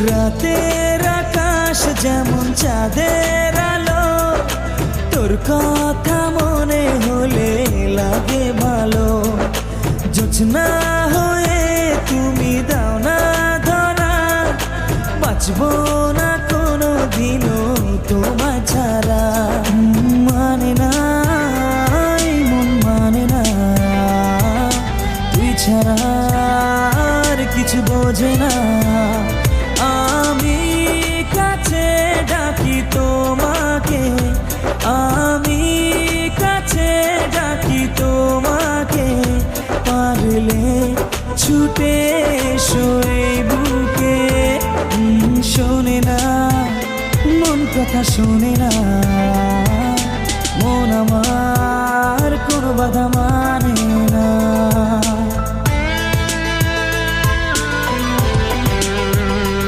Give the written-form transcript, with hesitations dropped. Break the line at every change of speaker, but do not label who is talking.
রাতের আকাশ যেমন চাঁদের আলো, তোর কথা মনে হলে লাগে ভালো। জোছনা হয়ে তুমি দাও না ধরা, বাঁচবো না কোনো দিনও তোমায় ছাড়া। মানে না এই মন মানে না, তুই ছাড়া আর কিছু বোঝে না। আমি কাছে ডাকি তোমাকে, আমি কাছে ডাকি তোমাকে, পারলে ছুটে এসো এই বুকে। শোনে না মন কথা, শোনে না মন আমার কোনো বাধা মানে